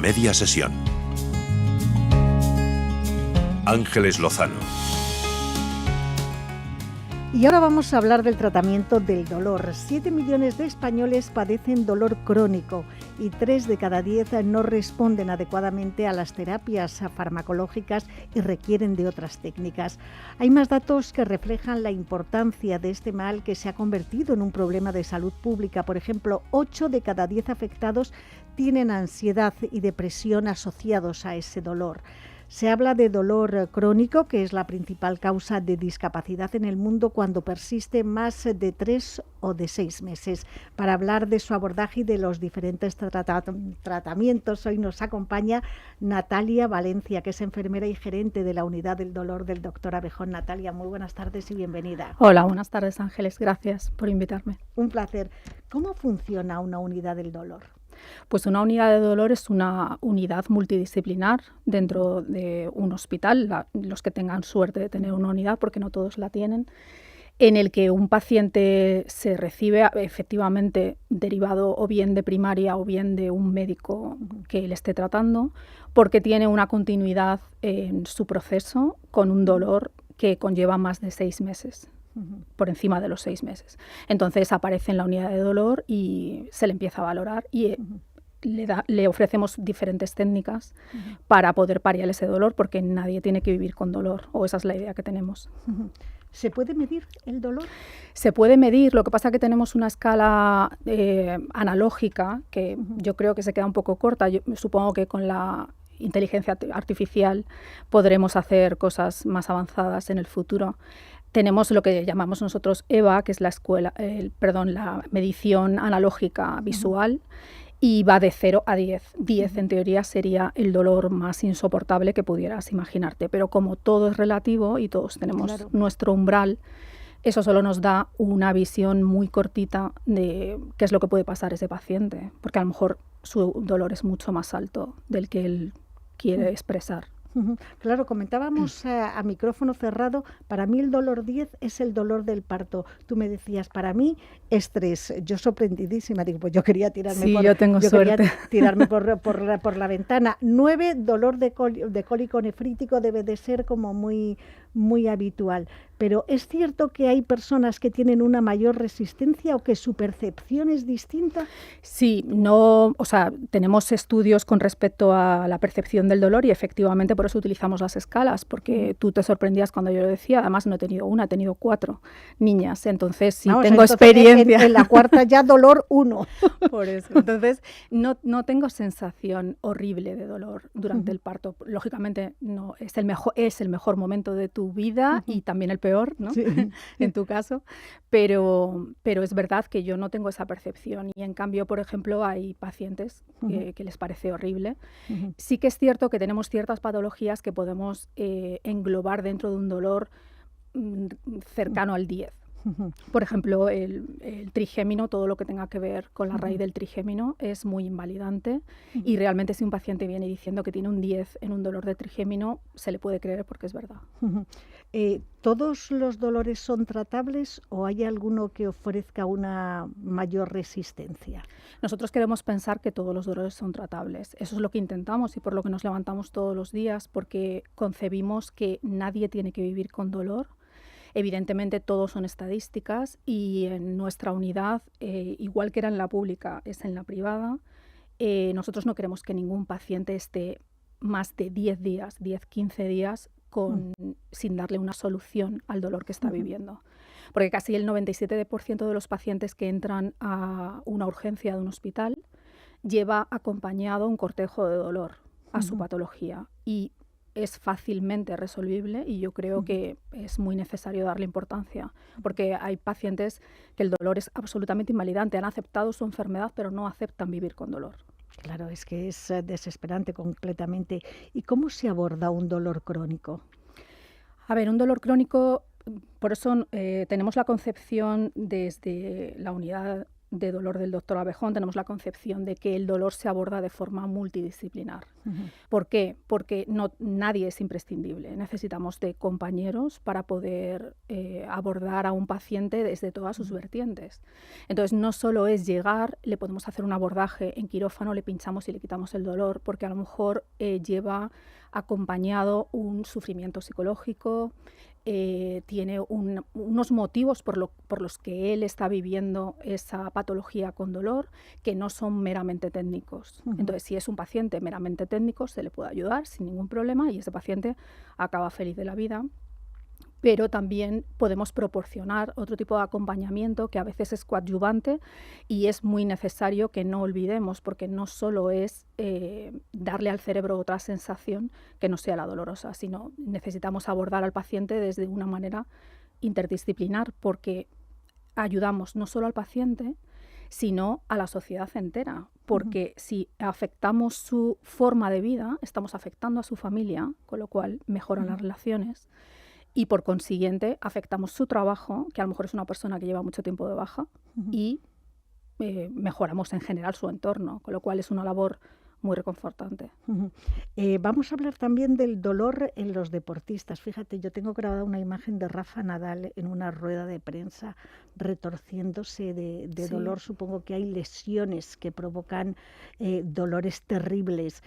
media sesión. Ángeles Lozano. Y ahora vamos a hablar del tratamiento del dolor. 7 millones de españoles padecen dolor crónico y 3 de cada 10 no responden adecuadamente a las terapias farmacológicas y requieren de otras técnicas. Hay más datos que reflejan la importancia de este mal que se ha convertido en un problema de salud pública. Por ejemplo, 8 de cada 10 afectados tienen ansiedad y depresión asociados a ese dolor. Se habla de dolor crónico, que es la principal causa de discapacidad en el mundo cuando persiste más de 3 o de 6 meses. Para hablar de su abordaje y de los diferentes tratamientos, hoy nos acompaña Natalia Valencia, que es enfermera y gerente de la unidad del dolor del Dr. Abejón. Natalia, muy buenas tardes y bienvenida. Hola, buenas tardes, Ángeles. Gracias por invitarme. Un placer. ¿Cómo funciona una unidad del dolor? Pues una unidad de dolor es una unidad multidisciplinar dentro de un hospital, los que tengan suerte de tener una unidad, porque no todos la tienen, en el que un paciente se recibe efectivamente derivado o bien de primaria o bien de un médico que le esté tratando, porque tiene una continuidad en su proceso con un dolor que conlleva más de 6 meses. Por encima de los 6 meses. Entonces aparece en la unidad de dolor y se le empieza a valorar y le ofrecemos diferentes técnicas para poder paliar ese dolor, porque nadie tiene que vivir con dolor, o esa es la idea que tenemos. ¿Se puede medir el dolor? Se puede medir, lo que pasa es que tenemos una escala analógica que yo creo que se queda un poco corta. Yo supongo que con la inteligencia artificial podremos hacer cosas más avanzadas en el futuro. Tenemos lo que llamamos nosotros EVA, que es la medición analógica visual, y va de 0 a 10. 10 en teoría sería el dolor más insoportable que pudieras imaginarte, pero como todo es relativo y todos tenemos nuestro umbral, eso solo nos da una visión muy cortita de qué es lo que puede pasar a ese paciente, porque a lo mejor su dolor es mucho más alto del que él quiere expresar. Claro, comentábamos a micrófono cerrado, para mí el dolor 10 es el dolor del parto. Tú me decías, para mí es 3. Yo sorprendidísima, digo, pues yo quería tirarme, por la ventana. 9, dolor de cólico nefrítico debe de ser como muy, muy habitual. Pero ¿es cierto que hay personas que tienen una mayor resistencia o que su percepción es distinta? Sí, tenemos estudios con respecto a la percepción del dolor y efectivamente por eso utilizamos las escalas, porque tú te sorprendías cuando yo lo decía. Además no he tenido una, he tenido 4 niñas, entonces sí tengo experiencia. En la cuarta ya dolor 1. Por eso, entonces no tengo sensación horrible de dolor durante el parto. Lógicamente no es el mejor momento de tu vida y también el peor, ¿no? Sí. En tu caso, pero es verdad que yo no tengo esa percepción y en cambio, por ejemplo, hay pacientes que les parece horrible. Sí que es cierto que tenemos ciertas patologías que podemos englobar dentro de un dolor cercano al 10. Por ejemplo, el trigémino, todo lo que tenga que ver con la raíz del trigémino es muy invalidante y realmente si un paciente viene diciendo que tiene un 10 en un dolor de trigémino, se le puede creer porque es verdad. ¿Todos los dolores son tratables o hay alguno que ofrezca una mayor resistencia? Nosotros queremos pensar que todos los dolores son tratables. Eso es lo que intentamos y por lo que nos levantamos todos los días, porque concebimos que nadie tiene que vivir con dolor. Evidentemente todos son estadísticas y en nuestra unidad, igual que era en la pública, es en la privada. Nosotros no queremos que ningún paciente esté más de 10 días, 10-15 días sin darle una solución al dolor que está viviendo. Porque casi el 97% de los pacientes que entran a una urgencia de un hospital lleva acompañado un cortejo de dolor a su patología y es fácilmente resolvible y yo creo que es muy necesario darle importancia, porque hay pacientes que el dolor es absolutamente invalidante, han aceptado su enfermedad pero no aceptan vivir con dolor. Claro, es que es desesperante completamente. ¿Y cómo se aborda un dolor crónico? A ver, un dolor crónico, por eso tenemos la concepción desde la unidad de dolor del doctor Abejón tenemos la concepción de que el dolor se aborda de forma multidisciplinar. ¿Por qué? Porque nadie es imprescindible. Necesitamos de compañeros para poder abordar a un paciente desde todas sus vertientes. Entonces, no solo es llegar, le podemos hacer un abordaje en quirófano, le pinchamos y le quitamos el dolor, porque a lo mejor lleva acompañado un sufrimiento psicológico, tiene unos motivos por los que él está viviendo esa patología con dolor que no son meramente técnicos. Entonces, si es un paciente meramente técnico, se le puede ayudar sin ningún problema y ese paciente acaba feliz de la vida. Pero también podemos proporcionar otro tipo de acompañamiento que a veces es coadyuvante y es muy necesario que no olvidemos, porque no solo es darle al cerebro otra sensación que no sea la dolorosa, sino necesitamos abordar al paciente desde una manera interdisciplinar, porque ayudamos no solo al paciente, sino a la sociedad entera, porque si afectamos su forma de vida, estamos afectando a su familia, con lo cual mejoran las relaciones. Y por consiguiente afectamos su trabajo, que a lo mejor es una persona que lleva mucho tiempo de baja, y mejoramos en general su entorno, con lo cual es una labor muy reconfortante. Vamos a hablar también del dolor en los deportistas. Fíjate, yo tengo grabada una imagen de Rafa Nadal en una rueda de prensa retorciéndose de dolor. Supongo que hay lesiones que provocan dolores terribles.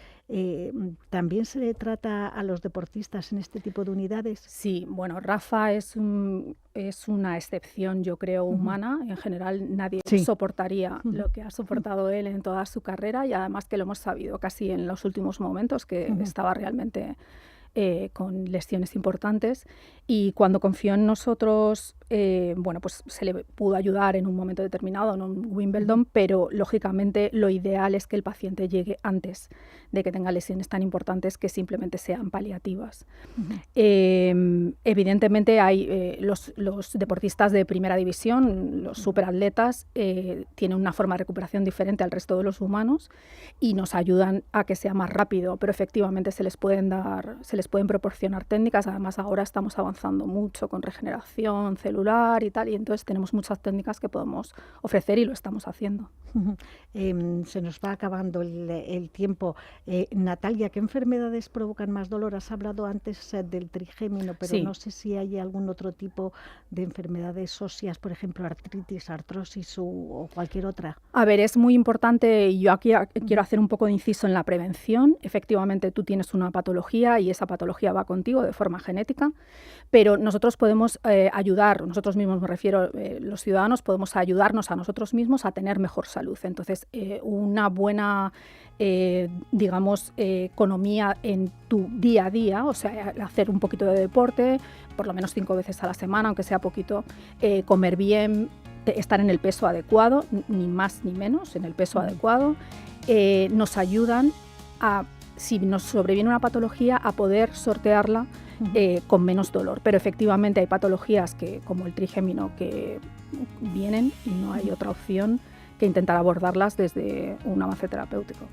¿También se le trata a los deportistas en este tipo de unidades? Sí, bueno, Rafa es una excepción, yo creo, humana. En general nadie soportaría lo que ha soportado él en toda su carrera, y además que lo hemos sabido casi en los últimos momentos, que estaba realmente con lesiones importantes, y cuando confió en nosotros, bueno, pues se le pudo ayudar en un momento determinado en un Wimbledon, pero lógicamente lo ideal es que el paciente llegue antes de que tenga lesiones tan importantes que simplemente sean paliativas. Evidentemente hay los deportistas de primera división, los superatletas, tienen una forma de recuperación diferente al resto de los humanos y nos ayudan a que sea más rápido, pero efectivamente se les pueden proporcionar técnicas. Además, ahora estamos avanzando mucho con regeneración celular y tal, y entonces tenemos muchas técnicas que podemos ofrecer y lo estamos haciendo. Se nos va acabando el tiempo. Natalia, ¿qué enfermedades provocan más dolor? Has hablado antes del trigémino, pero no sé si hay algún otro tipo de enfermedades óseas, por ejemplo, artritis, artrosis o cualquier otra. A ver, es muy importante, y yo aquí quiero hacer un poco de inciso en la prevención. Efectivamente, tú tienes una patología y esa patología va contigo de forma genética, pero nosotros podemos ayudar, nosotros mismos me refiero, los ciudadanos podemos ayudarnos a nosotros mismos a tener mejor salud. Entonces, una buena, digamos, economía en tu día a día, o sea, hacer un poquito de deporte, por lo menos 5 veces a la semana, aunque sea poquito, comer bien, estar en el peso adecuado, ni más ni menos, en el peso adecuado, nos ayudan a, si nos sobreviene una patología, a poder sortearla con menos dolor. Pero efectivamente hay patologías como el trigémino que vienen y no hay otra opción que intentar abordarlas desde un avance terapéutico.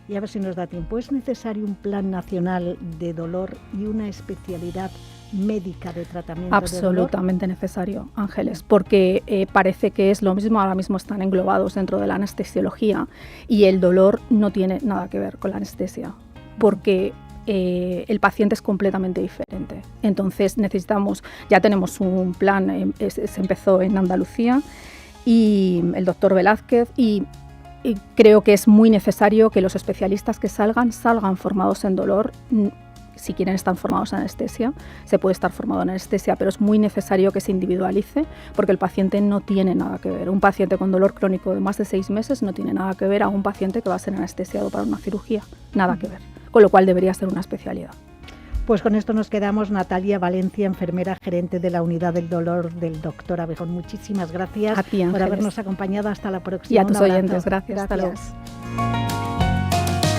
Y a ver si nos da tiempo. ¿Es necesario un plan nacional de dolor y una especialidad médica de tratamiento? Absolutamente necesario, Ángeles, porque parece que es lo mismo. Ahora mismo están englobados dentro de la anestesiología y el dolor no tiene nada que ver con la anestesia, porque el paciente es completamente diferente. Entonces ya tenemos un plan, se empezó en Andalucía, y el doctor Velázquez, y creo que es muy necesario que los especialistas que salgan formados en dolor. Si quieren estar formados en anestesia, se puede estar formado en anestesia, pero es muy necesario que se individualice, porque el paciente no tiene nada que ver. Un paciente con dolor crónico de más de 6 meses no tiene nada que ver a un paciente que va a ser anestesiado para una cirugía, nada que ver, con lo cual debería ser una especialidad. Pues con esto nos quedamos. Natalia Valencia, enfermera gerente de la unidad del dolor del doctor Abejón. Muchísimas gracias a ti, por habernos acompañado. Hasta la próxima. Y a tus oyentes, gracias. Hasta luego.